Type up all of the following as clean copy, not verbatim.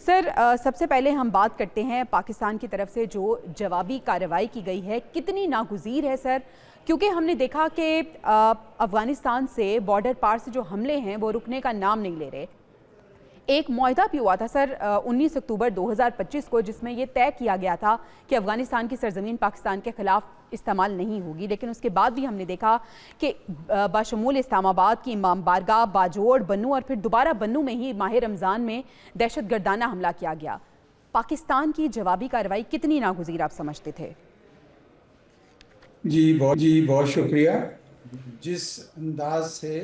Sir, सबसे पहले हम बात करते हैं पाकिस्तान की तरफ से जो जवाबी कार्रवाई की गई है कितनी नागुज़ीर है सर। क्योंकि हमने देखा कि अफ़गानिस्तान से बॉर्डर पार से जो हमले हैं वो रुकने का नाम नहीं ले रहे। एक मुआहदा भी हुआ था सर 19 अक्टूबर 2025 को, जिसमें यह तय किया गया था कि अफ़गानिस्तान की सरजमीन पाकिस्तान के खिलाफ इस्तेमाल नहीं होगी। लेकिन उसके बाद भी हमने देखा कि बाशमूल इस्लामाबाद की इमाम बारगाह, बाजोड़, बन्नू और फिर दोबारा बन्नू में ही माह रमज़ान में दहशत गर्दाना हमला किया गया। पाकिस्तान की जवाबी कार्रवाई कितनी नागुज़ीर आप समझते थे? जी बहुत शुक्रिया। जिस अंदाज से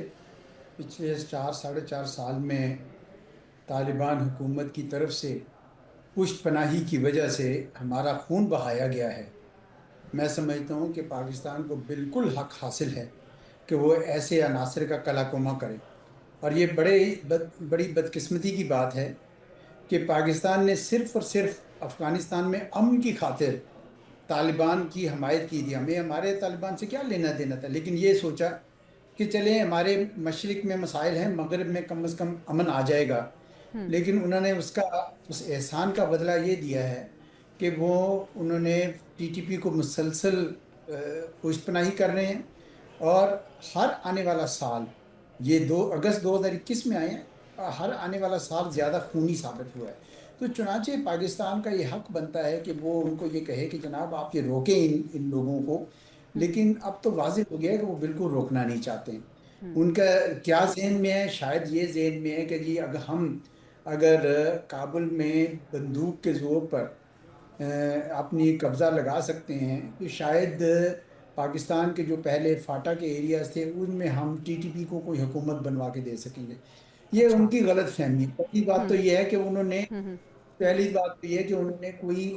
पिछले 4 साढ़े 4 साल में तालिबान हुकूमत की तरफ से पुष्ट पनाही की वजह से हमारा खून बहाया गया है, मैं समझता हूँ कि पाकिस्तान को बिल्कुल हक हासिल है कि वो ऐसे अनासर का कलाकुमा करे। और ये बड़ी बदकिस्मती की बात है कि पाकिस्तान ने सिर्फ और सिर्फ अफगानिस्तान में अमन की खातिर तालिबान की हमायत की थी। हमें हमारे तालिबान से क्या लेना देना था, लेकिन ये सोचा कि चले हमारे मशरिक में मसाइल हैं, मगरब में कम से कम अमन आ जाएगा। लेकिन उन्होंने उस एहसान का बदला ये दिया है कि उन्होंने टीटीपी को मुसलसल पुष्टपनाही कर रहे हैं। और हर आने वाला साल, ये 2 अगस्त 2021 में आए हैं, हर आने वाला साल ज़्यादा खूनी साबित हुआ है। तो चुनाचे पाकिस्तान का ये हक बनता है कि वो उनको ये कहे कि जनाब आप ये रोकें इन लोगों को। लेकिन अब तो वाज़ेह हो गया है कि वो बिल्कुल रोकना नहीं चाहते हैं। उनका क्या जहन में है? शायद ये जहन में है कि जी अगर काबुल में बंदूक के जोर पर अपनी कब्जा लगा सकते हैं तो शायद पाकिस्तान के जो पहले फाटा के एरियाज थे उनमें हम टीटीपी को कोई हुकूमत बनवा के दे सकेंगे। ये अच्छा। उनकी गलत फहमी है। पहली बात तो हम्म। ये है कि हम्म। उन्होंने कोई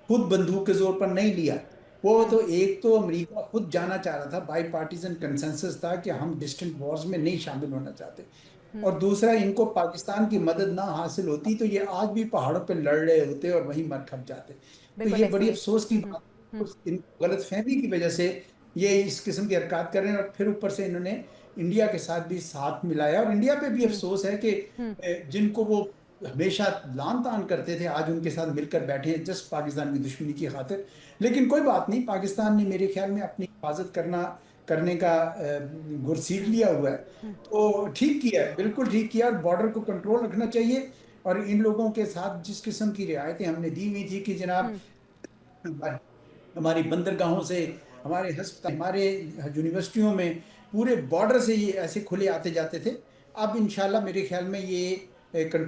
खुद बंदूक के जोर पर नहीं लिया। वो हम्म। तो एक तो अमेरिका खुद जाना चाह रहा था, बाई पार्टीजन कंसेंसस था कि हम डिस्टेंट वॉर्स में नहीं शामिल होना चाहते। और दूसरा, इनको पाकिस्तान की मदद ना हासिल होती तो ये आज भी पहाड़ों पे लड़ रहे होते और वहीं मर खप जाते। तो बिल्कुल ये ऐसे बड़ी ही। अफसोस की बात, इन गलत फहमी की वजह से ये इस किस्म की हरकत कर रहे हैं। और फिर ऊपर से इन्होंने इंडिया के साथ भी साथ मिलाया, और इंडिया पे भी अफसोस है कि जिनको वो हमेशा लान तान करते थे आज उनके साथ मिलकर बैठे हैं जस्ट पाकिस्तान की दुश्मनी की खातिर। लेकिन कोई बात नहीं, पाकिस्तान ने मेरे ख्याल में अपनी हिफाजत करने का गुर सीख लिया हुआ है। तो ठीक किया है, बिल्कुल ठीक किया। और बॉर्डर को कंट्रोल रखना चाहिए। और इन लोगों के साथ जिस किस्म की रियायतें हमने दी हुई थी कि जनाब हमारी बंदरगाहों से, हमारे अस्पताल, हमारे यूनिवर्सिटियों में, पूरे बॉर्डर से ये ऐसे खुले आते जाते थे। अब इंशाल्लाह मेरे ख्याल में ये कंट्रोल